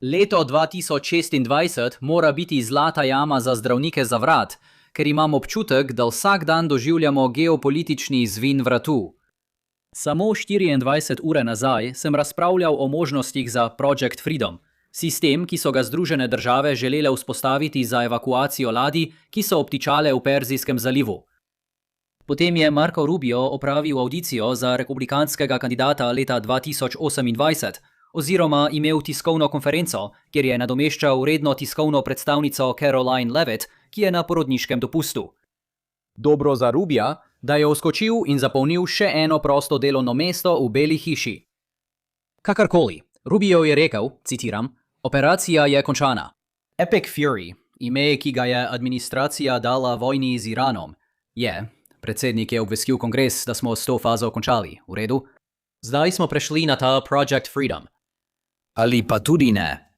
Leto 2026 mora biti zlata jama za zdravnike za vrat, ker imam občutek, da vsak dan doživljamo geopolitični zvin vratu. Samo 24 ure nazaj sem razpravljal o možnostih za Project Freedom, sistem, ki so ga Združene države želele vzpostaviti za evakuacijo ladij, ki so obtičale v Perzijskem zalivu. Potem je Marco Rubio opravil avdicijo za republikanskega kandidata leta 2028, oziroma imel tiskovno konferenco, kjer je nadomeščal uredno tiskovno predstavnico Caroline Levitt, ki je na porodniškem dopustu. Dobro za Rubija, da je vskočil in zapolnil še eno prosto delovno mesto v Beli hiši. Kakorkoli, Rubio je rekel, citiram, operacija je končana. Epic Fury, ime, ki ga je administracija dala vojni z Iranom, je. Predsednik je obvestil kongres, da smo s to fazo končali, v redu? Zdaj smo prešli na ta Project Freedom. Ali pa tudi ne.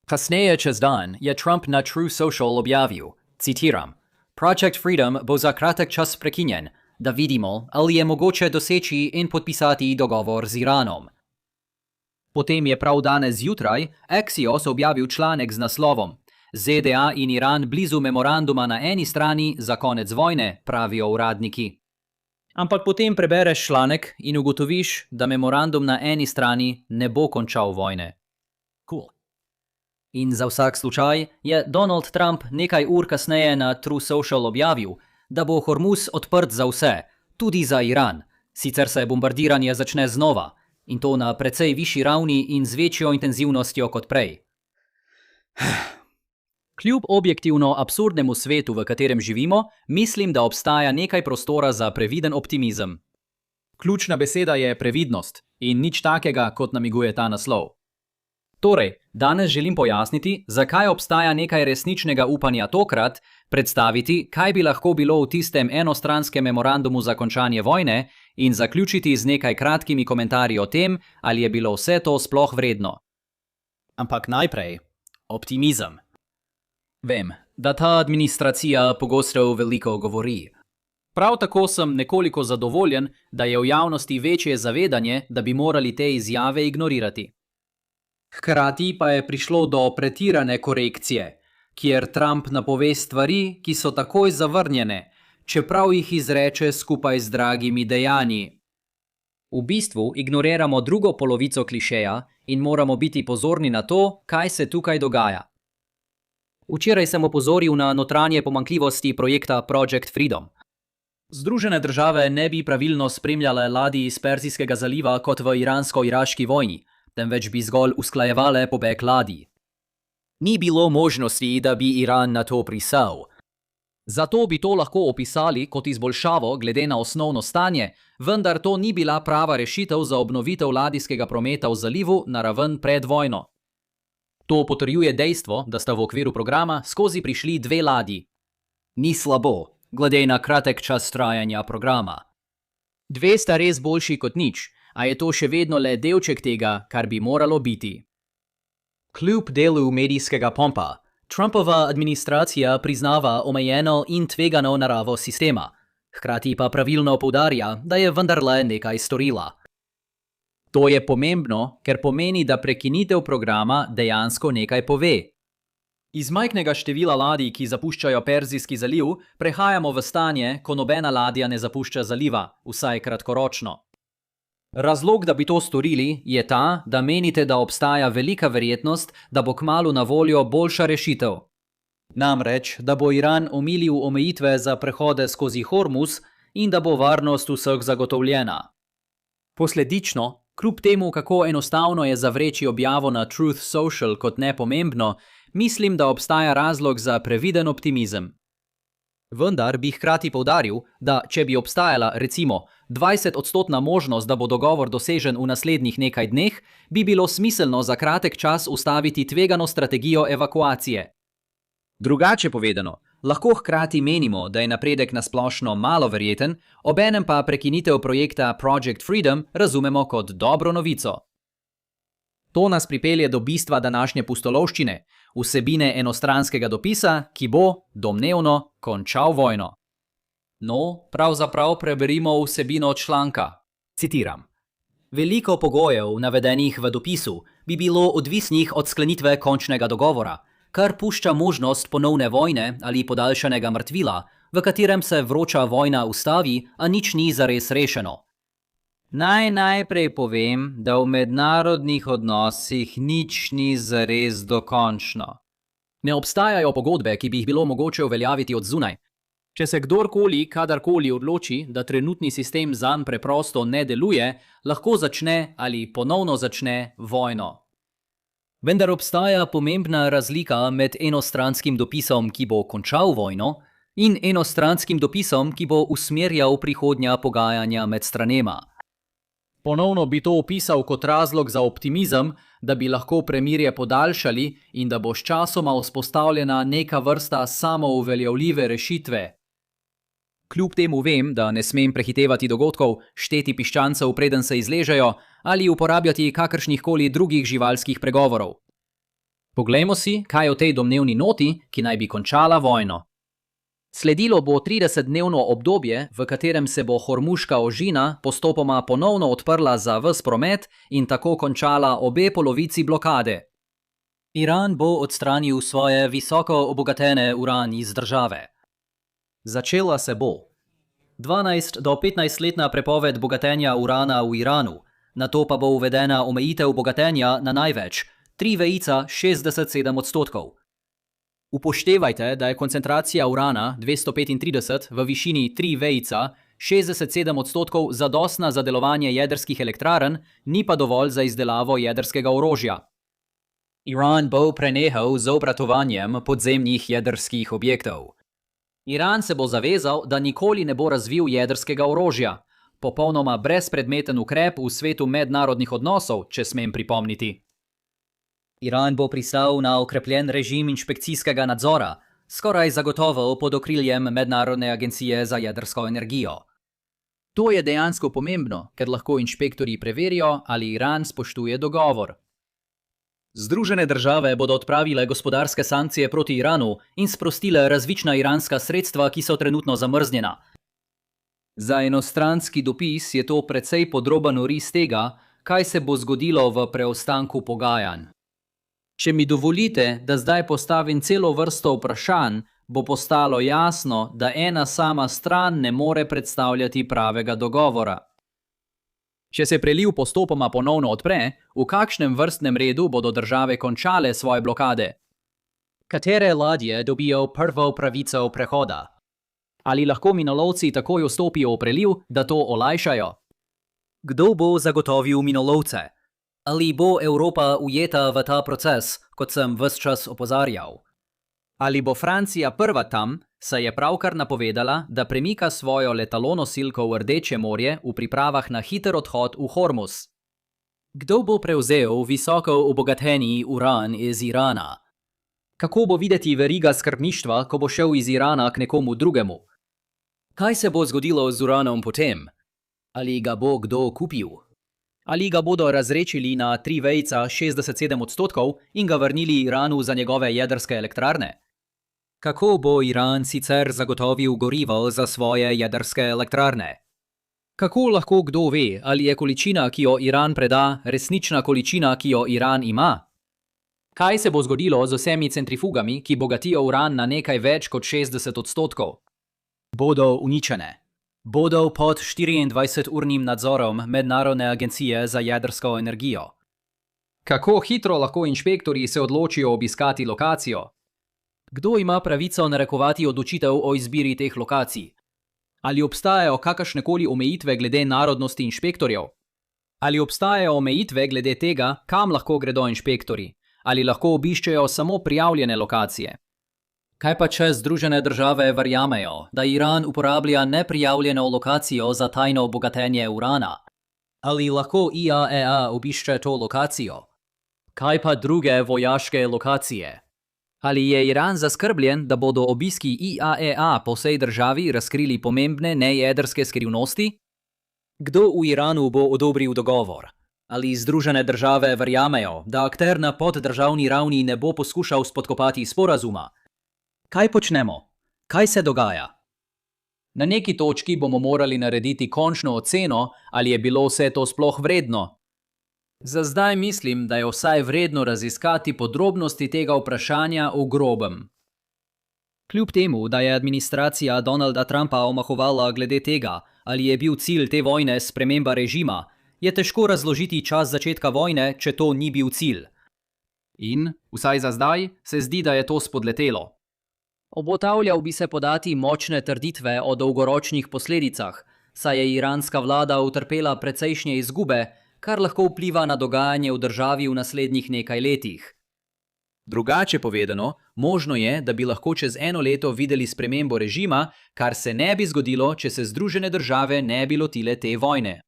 Kasneje čez dan je Trump na True Social objavil, citiram, Project Freedom bo za kratek čas prekinjen, da vidimo, ali je mogoče doseči in podpisati dogovor z Iranom. Potem je prav danes zjutraj Axios objavil članek z naslovom ZDA in Iran blizu memoranduma na eni strani za konec vojne, pravijo uradniki. Ampak potem prebereš članek in ugotoviš, da memorandum na eni strani ne bo končal vojne. Cool. In za vsak slučaj je Donald Trump nekaj ur kasneje na True Social objavil, da bo Hormuz odprt za vse, tudi za Iran, sicer se bombardiranje začne znova, in to na precej višji ravni in z večjo intenzivnostjo kot prej. Kljub objektivno absurdnemu svetu, v katerem živimo, mislim, da obstaja nekaj prostora za previden optimizem. Ključna beseda je previdnost in nič takega, kot namiguje ta naslov. Torej, danes želim pojasniti, zakaj obstaja nekaj resničnega upanja tokrat, predstaviti, kaj bi lahko bilo v tistem enostranskem memorandumu za končanje vojne in zaključiti z nekaj kratkimi komentarji o tem, ali je bilo vse to sploh vredno. Ampak najprej, optimizem. Vem, da ta administracija pogosto veliko govori. Prav tako sem nekoliko zadovoljen, da je v javnosti večje zavedanje, da bi morali te izjave ignorirati. Hkrati pa je prišlo do pretirane korekcije, kjer Trump napove stvari, ki so takoj zavrnjene, čeprav jih izreče skupaj z dragimi dejanji. V bistvu ignoriramo drugo polovico klišeja in moramo biti pozorni na to, kaj se tukaj dogaja. Včeraj sem opozoril na notranje pomanjkljivosti projekta Project Freedom. Združene države ne bi pravilno spremljale ladij iz Perzijskega zaliva kot v iransko-iraški vojni, temveč bi zgolj usklajevale pobeg ladij. Ni bilo možnosti, da bi Iran na to pristal. Zato bi to lahko opisali kot izboljšavo glede na osnovno stanje, vendar to ni bila prava rešitev za obnovitev ladijskega prometa v zalivu na raven pred vojno. To potrjuje dejstvo, da sta v okviru programa skozi prišli dve ladji. Ni slabo, glede na kratek čas trajanja programa. Dve sta res boljši kot nič, a je to še vedno le delček tega, kar bi moralo biti. Kljub delu medijskega pompa, Trumpova administracija priznava omejeno in tvegano naravo sistema, hkrati pa pravilno poudarja, da je vendarle nekaj storila. To je pomembno, ker pomeni, da prekinitev programa dejansko nekaj pove. Iz majhnega števila ladij, ki zapuščajo Perzijski zaliv, prehajamo v stanje, ko nobena ladja ne zapušča zaliva, vsaj kratkoročno. Razlog, da bi to storili, je ta, da menite, da obstaja velika verjetnost, da bo kmalu na voljo boljša rešitev. Namreč, da bo Iran omilil omejitve za prehode skozi Hormuz in da bo varnost vseh zagotovljena. Posledično, kljub temu, kako enostavno je zavreči objavo na Truth Social kot nepomembno, mislim, da obstaja razlog za previden optimizem. Vendar bi hkrati poudaril, da če bi obstajala, recimo, 20% možnost, da bo dogovor dosežen v naslednjih nekaj dneh, bi bilo smiselno za kratek čas ustaviti tvegano strategijo evakuacije. Drugače povedano, lahko hkrati menimo, da je napredek na splošno malo verjeten, obenem pa prekinitev projekta Project Freedom razumemo kot dobro novico. To nas pripelje do bistva današnje pustolovščine, vsebine enostranskega dopisa, ki bo, domnevno, končal vojno. No, pravzaprav preberimo vsebino članka. Citiram. Veliko pogojev, navedenih v dopisu, bi bilo odvisnih od sklenitve končnega dogovora, kar pušča možnost ponovne vojne ali podaljšanega mrtvila, v katerem se vroča vojna ustavi, a nič ni zares rešeno. Naj najprej povem, da v mednarodnih odnosih nič ni zares dokončno. Ne obstajajo pogodbe, ki bi jih bilo mogoče uveljaviti od zunaj. Če se kdorkoli, kadarkoli odloči, da trenutni sistem zanj preprosto ne deluje, lahko začne ali ponovno začne vojno. Vendar obstaja pomembna razlika med enostranskim dopisom, ki bo končal vojno, in enostranskim dopisom, ki bo usmerjal prihodnja pogajanja med stranema. Ponovno bi to opisal kot razlog za optimizem, da bi lahko premirje podaljšali in da bo sčasoma vzpostavljena neka vrsta samouveljavljive rešitve. Kljub temu vem, da ne smem prehitevati dogodkov, šteti piščancev, preden se izležejo, ali uporabljati kakršnihkoli drugih živalskih pregovorov. Poglejmo si, kaj je v tej domnevni noti, ki naj bi končala vojno. Sledilo bo 30-dnevno obdobje, v katerem se bo Hormuška ožina postopoma ponovno odprla za ves promet in tako končala obe polovici blokade. Iran bo odstranil svoje visoko obogatene uran iz države. Začela se bo 12 do 15-letna prepoved bogatenja urana v Iranu, nato pa bo uvedena omejitev bogatenja na največ 3,67%. Upoštevajte, da je koncentracija urana 235 v višini 3,67% zadostna za delovanje jedrskih elektrarn, ni pa dovolj za izdelavo jedrskega orožja. Iran bo prenehal z obratovanjem podzemnih jedrskih objektov. Iran se bo zavezal, da nikoli ne bo razvil jedrskega orožja, popolnoma brezpredmeten ukrep v svetu mednarodnih odnosov, če smem pripomniti. Iran bo pristal na okrepljen režim inšpekcijskega nadzora, skoraj zagotovo pod okriljem Mednarodne agencije za jedrsko energijo. To je dejansko pomembno, ker lahko inšpektorji preverijo, ali Iran spoštuje dogovor. Združene države bodo odpravile gospodarske sankcije proti Iranu in sprostile različna iranska sredstva, ki so trenutno zamrznjena. Za enostranski dopis je to precej podroben oris tega, kaj se bo zgodilo v preostanku pogajanj. Če mi dovolite, da zdaj postavim celo vrsto vprašanj, bo postalo jasno, da ena sama stran ne more predstavljati pravega dogovora. Če se preliv postopoma ponovno odpre, v kakšnem vrstnem redu bodo države končale svoje blokade? Katere ladje dobijo prvo pravico prehoda? Ali lahko minolovci takoj vstopijo v preliv, da to olajšajo? Kdo bo zagotovil minolovce? Ali bo Evropa ujeta v ta proces, kot sem ves čas opozarjal? Ali bo Francija prva tam, saj je pravkar napovedala, da premika svojo letalonosilko v Rdeče morje v pripravah na hiter odhod v Hormuz? Kdo bo prevzel visoko obogateni uran iz Irana? Kako bo videti veriga skrbništva, ko bo šel iz Irana k nekomu drugemu? Kaj se bo zgodilo z uranom potem? Ali ga bo kdo kupil? Ali ga bodo razrečili na 3,67% in ga vrnili Iranu za njegove jedrske elektrarne? Kako bo Iran sicer zagotovil gorivo za svoje jedrske elektrarne? Kako lahko kdo ve, ali je količina, ki jo Iran preda, resnična količina, ki jo Iran ima? Kaj se bo zgodilo z vsemi centrifugami, ki bogatijo uran na nekaj več kot 60%? Bodo uničene. Bodo pod 24-urnim nadzorom Mednarodne agencije za jedrsko energijo. Kako hitro lahko inšpektorji se odločijo obiskati lokacijo? Kdo ima pravico narekovati odločitev o izbiri teh lokacij? Ali obstajajo kakršnekoli omejitve glede narodnosti inšpektorjev? Ali obstajajo omejitve glede tega, kam lahko gredo inšpektorji? Ali lahko obiščejo samo prijavljene lokacije? Kaj pa če Združene države verjamejo, da Iran uporablja neprijavljeno lokacijo za tajno obogatenje urana? Ali lahko IAEA obišče to lokacijo? Kaj pa druge vojaške lokacije? Ali je Iran zaskrbljen, da bodo obiski IAEA po vsej državi razkrili pomembne nejedrske skrivnosti? Kdo v Iranu bo odobril dogovor? Ali Združene države verjamejo, da akter na poddržavni ravni ne bo poskušal spodkopati sporazuma? Kaj počnemo? Kaj se dogaja? Na neki točki bomo morali narediti končno oceno, ali je bilo vse to sploh vredno. Za zdaj mislim, da je vsaj vredno raziskati podrobnosti tega vprašanja v grobem. Kljub temu, da je administracija Donalda Trumpa omahovala glede tega, ali je bil cilj te vojne sprememba režima, je težko razložiti čas začetka vojne, če to ni bil cilj. In, vsaj za zdaj, se zdi, da je to spodletelo. Obotavljal bi se podati močne trditve o dolgoročnih posledicah, saj je iranska vlada utrpela precejšnje izgube, kar lahko vpliva na dogajanje v državi v naslednjih nekaj letih. Drugače povedano, možno je, da bi lahko čez 1 leto videli spremembo režima, kar se ne bi zgodilo, če se Združene države ne bi lotile te vojne.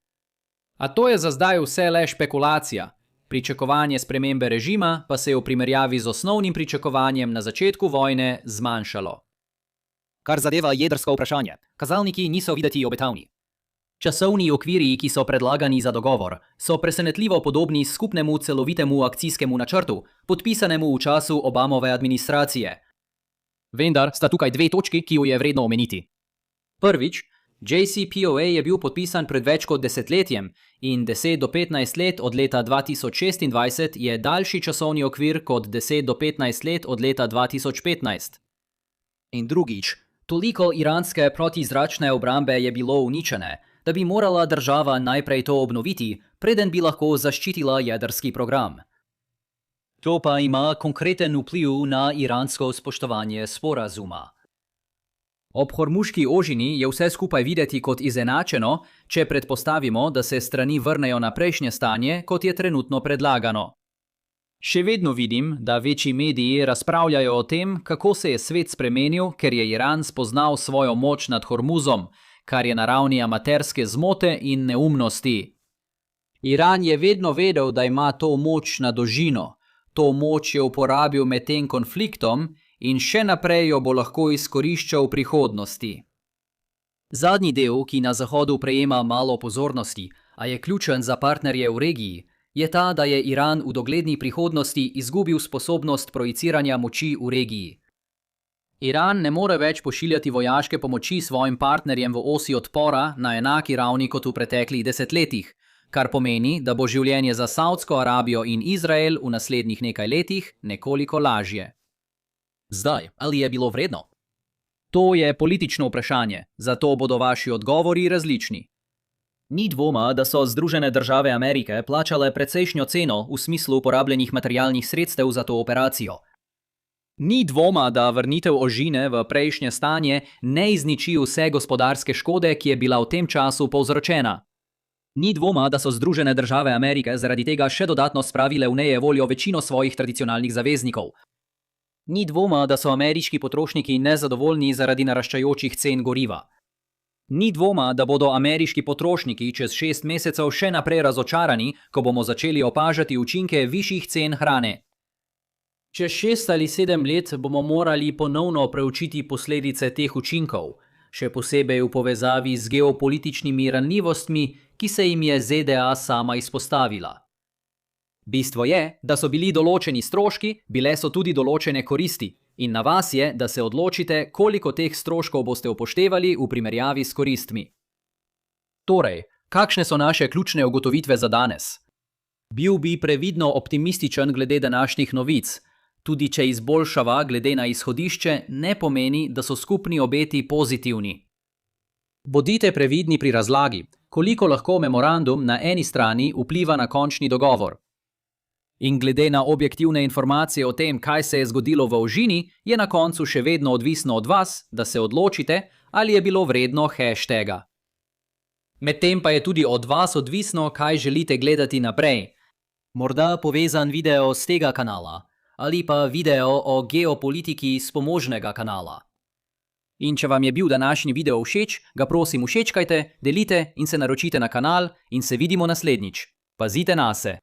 A to je za zdaj vse le špekulacija. Pričakovanje spremembe režima pa se je v primerjavi z osnovnim pričakovanjem na začetku vojne zmanjšalo. Kar zadeva jedrsko vprašanje, kazalniki niso videti obetavni. Časovni okviri, ki so predlagani za dogovor, so presenetljivo podobni skupnemu celovitemu akcijskemu načrtu, podpisanemu v času Obamove administracije. Vendar sta tukaj 2 točki, ki jo je vredno omeniti. Prvič, JCPOA je bil podpisan pred več kot desetletjem in 10 do 15 let od leta 2026 je daljši časovni okvir kot 10 do 15 let od leta 2015. In drugič, toliko iranske protizračne obrambe je bilo uničene, da bi morala država najprej to obnoviti, preden bi lahko zaščitila jedrski program. To pa ima konkreten vpliv na iransko spoštovanje sporazuma. Ob Hormuški ožini je vse skupaj videti kot izenačeno, če predpostavimo, da se strani vrnejo na prejšnje stanje, kot je trenutno predlagano. Še vedno vidim, da večji mediji razpravljajo o tem, kako se je svet spremenil, ker je Iran spoznal svojo moč nad Hormuzom, kar je na ravni amaterske zmote in neumnosti. Iran je vedno vedel, da ima to moč na dolžino. To moč je uporabil med tem konfliktom in še naprej jo bo lahko izkoriščal v prihodnosti. Zadnji del, ki na Zahodu prejema malo pozornosti, a je ključen za partnerje v regiji, je ta, da je Iran v dogledni prihodnosti izgubil sposobnost projiciranja moči v regiji. Iran ne more več pošiljati vojaške pomoči svojim partnerjem v osi odpora na enaki ravni kot v preteklih desetletjih, kar pomeni, da bo življenje za Saudsko Arabijo in Izrael v naslednjih nekaj letih nekoliko lažje. Zdaj, ali je bilo vredno? To je politično vprašanje, zato bodo vaši odgovori različni. Ni dvoma, da so Združene države Amerike plačale precejšnjo ceno v smislu uporabljenih materialnih sredstev za to operacijo. Ni dvoma, da vrnitev ožine v prejšnje stanje ne izniči vse gospodarske škode, ki je bila v tem času povzročena. Ni dvoma, da so Združene države Amerike zaradi tega še dodatno spravile v nejevoljo večino svojih tradicionalnih zaveznikov. Ni dvoma, da so ameriški potrošniki nezadovoljni zaradi naraščajočih cen goriva. Ni dvoma, da bodo ameriški potrošniki čez 6 mesecev še naprej razočarani, ko bomo začeli opažati učinke višjih cen hrane. Čez 6 ali 7 let bomo morali ponovno preučiti posledice teh učinkov, še posebej v povezavi z geopolitičnimi ranljivostmi, ki se jim je ZDA sama izpostavila. Bistvo je, da so bili določeni stroški, bile so tudi določene koristi, in na vas je, da se odločite, koliko teh stroškov boste upoštevali v primerjavi s koristmi. Torej, kakšne so naše ključne ugotovitve za danes? Bil bi previdno optimističen glede današnjih novic, tudi če izboljšava glede na izhodišče ne pomeni, da so skupni obeti pozitivni. Bodite previdni pri razlagi, koliko lahko memorandum na eni strani vpliva na končni dogovor. In glede na objektivne informacije o tem, kaj se je zgodilo v ožini, je na koncu še vedno odvisno od vas, da se odločite, ali je bilo vredno hashtaga. Medtem pa je tudi od vas odvisno, kaj želite gledati naprej. Morda povezan video z tega kanala, ali pa video o geopolitiki z pomožnega kanala. In če vam je bil današnji video všeč, ga prosim všečkajte, delite in se naročite na kanal in se vidimo naslednjič. Pazite nase!